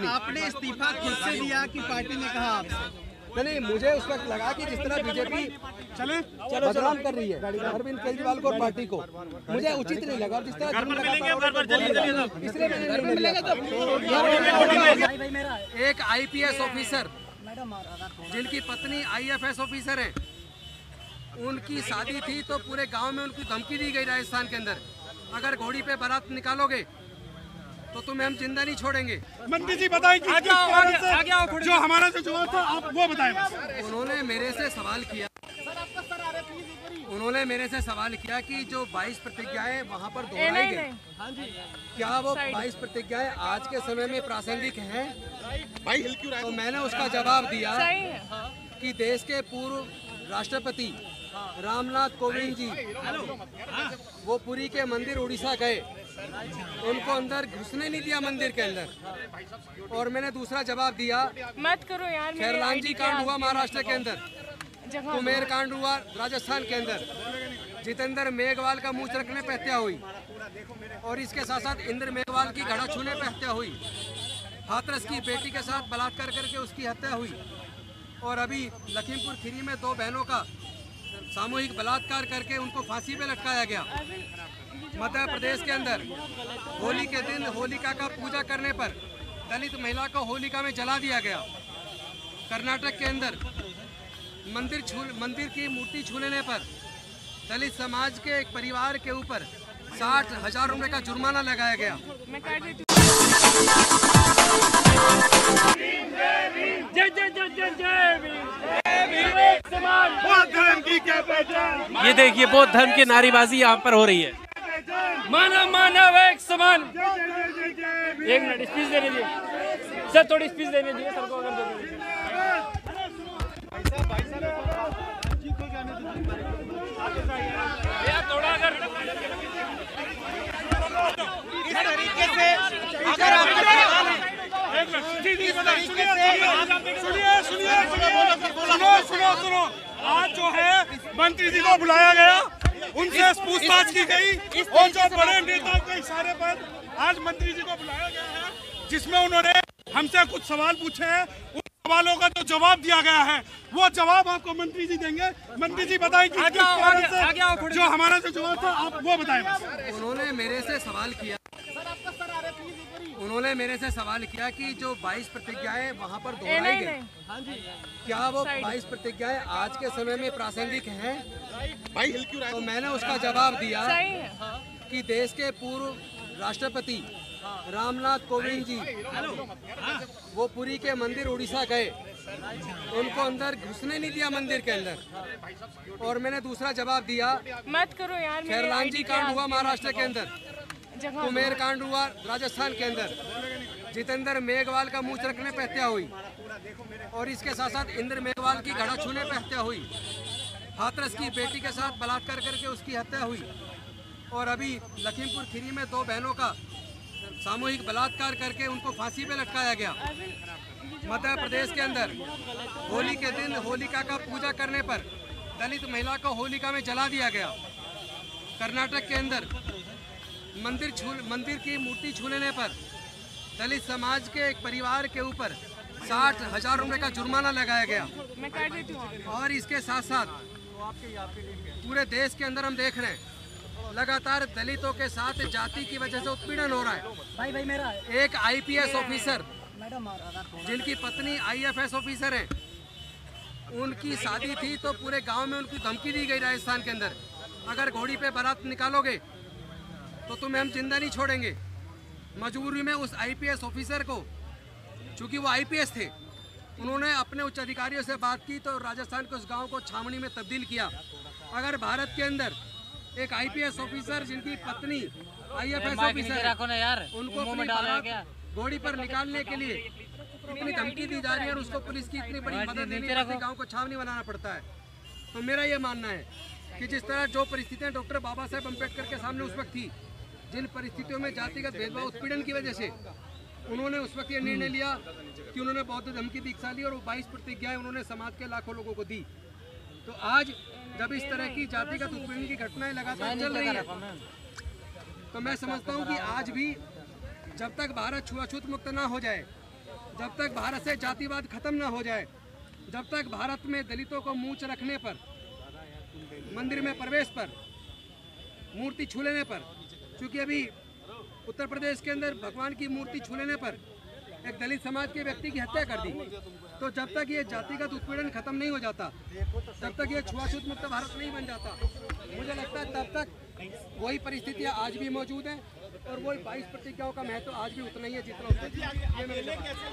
आपने इस्तीफा खुद से दिया कि पार्टी ने कहा आपसे? नहीं, मुझे उस वक्त लगा कि जिस तरह बीजेपी बदनाम कर रही है अरविंद केजरीवाल को और पार्टी को, मुझे उचित नहीं लगा। जिस तरह इसलिए मैंने एक IPS ऑफिसर जिनकी पत्नी IFS ऑफिसर है, उनकी शादी थी तो पूरे गांव में उनकी धमकी दी गई राजस्थान के अंदर, अगर घोड़ी पे बारात निकालोगे तो तुम्हें हम जिंदा नहीं छोड़ेंगे। मंत्री जी बताएं कि जो हमारा जो जवाब था आप वो बताएं। उन्होंने मेरे से सवाल किया कि जो 22 प्रतिज्ञाएं वहाँ पर दोहराई गई, क्या वो 22 प्रतिज्ञाएं आज के समय में प्रासंगिक हैं? तो मैंने उसका जवाब दिया कि देश के पूर्व राष्ट्रपति रामनाथ कोविंद जी वो पुरी के मंदिर उड़ीसा गए, उनको अंदर घुसने नहीं दिया मंदिर के अंदर। और मैंने दूसरा जवाब दिया, मत करो यार, खैरलांजी कांड हुआ महाराष्ट्र के अंदर, कुमेर कांड हुआ राजस्थान के अंदर, जितेंद्र मेघवाल का मुंह रखने पे हत्या हुई, और इसके साथ साथ इंद्र मेघवाल की घड़ा छूने पे हत्या हुई, हाथरस की बेटी के साथ बलात्कार करके उसकी हत्या हुई, और अभी लखीमपुर खीरी में 2 बहनों का सामूहिक बलात्कार करके उनको फांसी पे लटकाया गया। मध्य प्रदेश के अंदर होली के दिन होलिका का पूजा करने पर दलित महिला को होलिका में जला दिया गया। कर्नाटक के अंदर मंदिर की मूर्ति छूने पर दलित समाज के एक परिवार के ऊपर 60,000 रुपए का जुर्माना लगाया गया। ये देखिए बौद्ध धर्म की नारीबाजी यहाँ पर हो रही है। मानव मानव एक समान। एक मिनट स्पीच देने दीजिए सर, थोड़ी स्पीच देने दीजिए सर को। अगर थोड़ा अगर इस तरीके से अगर सुनो, आज जो है मंत्री जी को बुलाया गया, उनसे पूछताछ की गई और जो बड़े नेताओं के इशारे पर आज मंत्री जी को बुलाया गया है, जिसमें उन्होंने हमसे कुछ सवाल पूछे हैं, उन सवालों का जो जवाब दिया गया है वो जवाब आपको मंत्री जी देंगे। मंत्री जी बताएं कि जो हमारा जो जवाब था आप वो बताएं। उन्होंने मेरे से सवाल किया कि जो 22 प्रतिज्ञाएं वहाँ पर दोहराई गई, क्या वो 22 प्रतिज्ञाएं आज के समय में प्रासंगिक हैं? तो मैंने उसका जवाब दिया कि देश के पूर्व राष्ट्रपति रामनाथ कोविंद जी वो पुरी के मंदिर उड़ीसा गए, उनको अंदर घुसने नहीं दिया मंदिर के अंदर। और मैंने दूसरा जवाब दिया, मत करो यार, खैरलांजी कांड हुआ महाराष्ट्र के अंदर, कुमेर कांड हुआ राजस्थान के अंदर, जितेंद्र मेघवाल का मुंह रखने पे हत्या हुई, और इसके साथ साथ इंद्र मेघवाल की घड़ा छूने पे हत्या हुई, हाथरस की बेटी के साथ बलात्कार करके उसकी हत्या हुई, और अभी लखीमपुर खीरी में 2 बहनों का सामूहिक बलात्कार करके उनको फांसी पे लटकाया गया। मध्य प्रदेश के अंदर होली के दिन होलिका का पूजा करने पर दलित महिला को होलिका में जला दिया गया। कर्नाटक के अंदर मंदिर की मूर्ति छूने पर दलित समाज के एक परिवार के ऊपर 60,000 रुपए का जुर्माना लगाया गया। और इसके साथ साथ पूरे देश के अंदर हम देख रहे हैं लगातार दलितों के साथ जाति की वजह से उत्पीड़न हो रहा है। एक IPS ऑफिसर जिनकी पत्नी IFS ऑफिसर है, उनकी शादी थी तो पूरे गांव में उनकी धमकी दी गई राजस्थान के अंदर, अगर घोड़ी पे बारात निकालोगे तो तुम्हें हम जिंदा नहीं छोड़ेंगे। मजबूरी में उस IPS ऑफिसर को, चूँकि वो IPS थे, उन्होंने अपने उच्च अधिकारियों से बात की तो राजस्थान के उस गांव को छावनी में तब्दील किया। अगर भारत के अंदर एक IPS ऑफिसर जिनकी पत्नी IFS ऑफिसर है, उनको अपनी बारात घोड़ी पर निकालने के लिए इतनी धमकी दी जा रही है और उसको पुलिस की इतनी बड़ी मदद देनी है, गांव को छावनी बनाना पड़ता है। तो मेरा ये मानना है कि जिस तरह जो परिस्थितियां डॉक्टर बाबा साहेब अम्बेडकर के सामने उस वक्त थी, जिन परिस्थितियों में जातिगत भेदभाव उत्पीड़न की वजह से उन्होंने उस वक्त ये निर्णय लिया कि उन्होंने बौद्ध धर्म की दीक्षा ली और वो 22 प्रतिज्ञाएं उन्होंने समाज के लाखों लोगों को दी। तो आज जब इस तरह की जातिगत उत्पीड़न की घटनाएं लगातार चल रही है, तो मैं समझता हूं कि आज भी जब तक भारत छुआछूत मुक्त ना हो जाए, जब तक भारत से जातिवाद खत्म ना हो जाए, जब तक भारत में दलितों को मूंछ रखने पर, मंदिर में प्रवेश पर, मूर्ति छू लेने पर, क्योंकि अभी उत्तर प्रदेश के अंदर भगवान की मूर्ति छू लेने पर एक दलित समाज के व्यक्ति की हत्या कर दी, तो जब तक ये जातिगत उत्पीड़न खत्म नहीं हो जाता, तब तक ये छुआछूत मुक्त भारत नहीं बन जाता। मुझे लगता है तब तक वही परिस्थितियाँ आज भी मौजूद हैं और वही 22 प्रतिज्ञाओं का महत्व आज भी उतना ही है जितना उसने। अकेले कैसे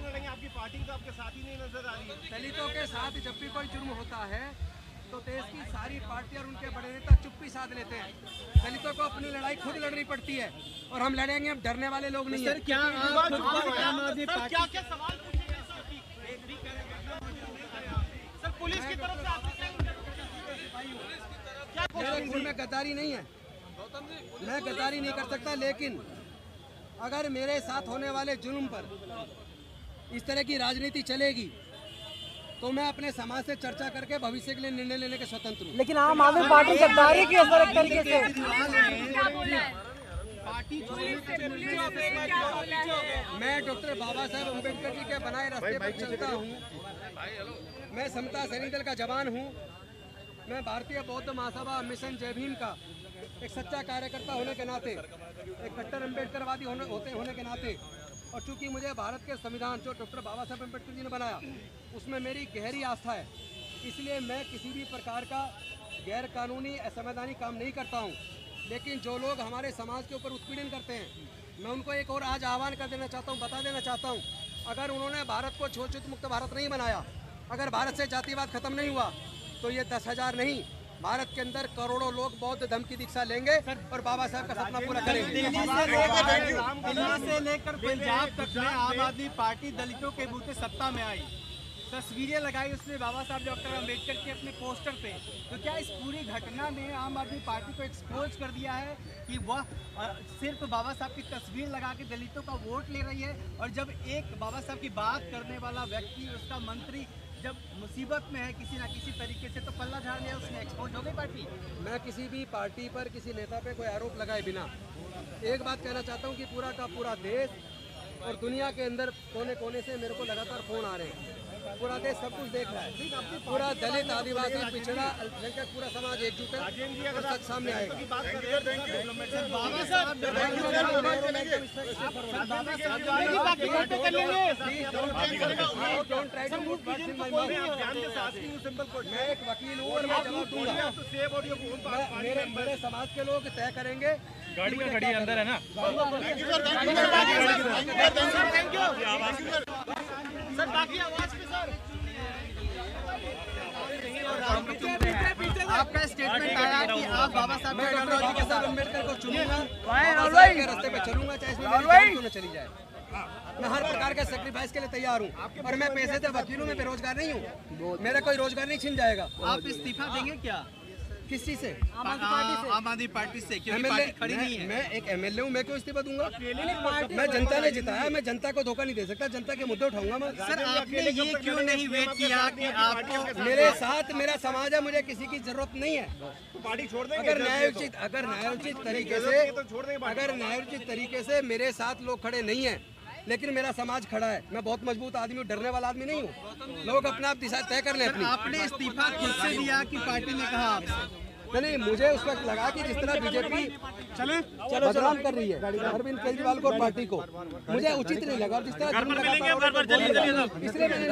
लड़ेंगे? आपकी पार्टी तो आपके साथ ही नहीं नजर आ रही है। दलितों के साथ जब भी कोई जुर्म होता है तो देश की सारी पार्टी और उनके बड़े नेता चुप्पी साध लेते हैं। दलितों को अपनी लड़ाई खुद लड़नी पड़ती है और हम लड़ेंगे, हम डरने वाले लोग नहीं हैं। क्या आम आदमी पार्टी क्या सवाल सर पुलिस की तरफ से मेरे खून में गद्दारी नहीं है, मैं गद्दारी नहीं कर सकता, लेकिन अगर मेरे साथ होने वाले जुल्म पर इस तरह की राजनीति चलेगी तो मैं अपने समाज से चर्चा करके भविष्य के लिए निर्णय लेने के स्वतंत्र हूँ। लेकिन आम आदमी पार्टी गद्दारी की असर एक तरीके से मैं डॉक्टर बाबा साहेब अम्बेडकर जी के बनाए रास्ते पर चलता हूँ। मैं समता सैनिक दल का जवान हूँ। मैं भारतीय बौद्ध महासभा मिशन जय भीम का एक सच्चा कार्यकर्ता होने के नाते, एक कट्टर अम्बेडकरवादी होने के नाते, और चूंकि मुझे भारत के संविधान जो डॉक्टर बाबा साहेब अम्बेडकर जी ने बनाया उसमें मेरी गहरी आस्था है, इसलिए मैं किसी भी प्रकार का गैर कानूनी असंवैधानिक काम नहीं करता हूं। लेकिन जो लोग हमारे समाज के ऊपर उत्पीड़न करते हैं, मैं उनको एक और आज आह्वान कर देना चाहता हूं, बता देना चाहता हूं, अगर उन्होंने भारत को छूआछूत मुक्त भारत नहीं बनाया, अगर भारत से जातिवाद खत्म नहीं हुआ, तो ये 10,000 नहीं, भारत के अंदर करोड़ों लोग बौद्ध धर्म की दीक्षा लेंगे और बाबा साहब का सपना पूरा करेंगे। दिल्ली से लेकर पंजाब तक में आम आदमी पार्टी दलितों के बूते सत्ता में आई, तस्वीरें लगाई उसने बाबा साहब डॉक्टर अम्बेडकर के अपने पोस्टर पे। तो क्या इस पूरी घटना ने आम आदमी पार्टी को एक्सपोज कर दिया है कि वह सिर्फ बाबा साहब की तस्वीर लगा के दलितों का वोट ले रही है, और जब एक बाबा साहब की बात करने वाला व्यक्ति, उसका मंत्री जब मुसीबत में है किसी ना किसी तरीके से, तो पल्ला झाड़ लिया, उसने एक्सपोज हो गई पार्टी। मैं किसी भी पार्टी पर, किसी नेता पे कोई आरोप लगाए बिना एक बात कहना चाहता हूँ कि पूरा का पूरा देश और दुनिया के अंदर कोने कोने से मेरे को लगातार फोन आ रहे हैं। पूरा देश सब कुछ देख रहा है, पूरा दलित, आदिवासी, पिछड़ा, अल्पसंख्यक पूरा समाज एकजुट है और सच सामने आएगा। मैं एक वकील हूँ और मैं जवाब दूंगा। मेरे समाज के लोग तय करेंगे। गाड़ी में खड़ी अंदर है ना। सर बाकी आवाज पे सर आपका स्टेटमेंट आया कि आप बाबा साहब अम्बेडकर को चुनूंगा, के रास्ते पे चलूंगा, चाहे इसमें मेरी जान क्यों न चली जाए। मैं हर प्रकार के सेक्रीफाइस के लिए तैयार हूँ और मैं पैसे से वकील हूँ, मैं बेरोजगार नहीं हूँ, मेरा कोई रोजगार नहीं छिन जाएगा। आप इस्तीफा देंगे क्या? किस चीज से? आम आदमी पार्टी से, क्योंकि पार्टी खड़ी नहीं है। मैं एक एमएलए हूँ, मैं क्यों इस्तीफा दूंगा? मैं जनता ने जिताया, मैं जनता को धोखा नहीं दे सकता, जनता के मुद्दे उठाऊंगा मैं। सर आपने ये क्यों नहीं वेट किया कि आपको? मेरे साथ मेरा समाज है, मुझे किसी की जरूरत नहीं है। पार्टी छोड़ देंगे अगर न्यायोचित तरीके से मेरे साथ लोग खड़े नहीं है, लेकिन मेरा समाज खड़ा है, मैं बहुत मजबूत आदमी हूँ, डरने वाला आदमी नहीं हूँ। लोग अपना आप दिशा तय कर लें अपनी। आपने इस्तीफा खुद से दिया कि पार्टी ने कहा आपसे? नहीं, मुझे उस वक्त लगा कि जिस तरह बीजेपी बदनाम कर रही है अरविंद केजरीवाल को और पार्टी को, मुझे उचित नहीं लगा। जिस तरह इसलिए मैंने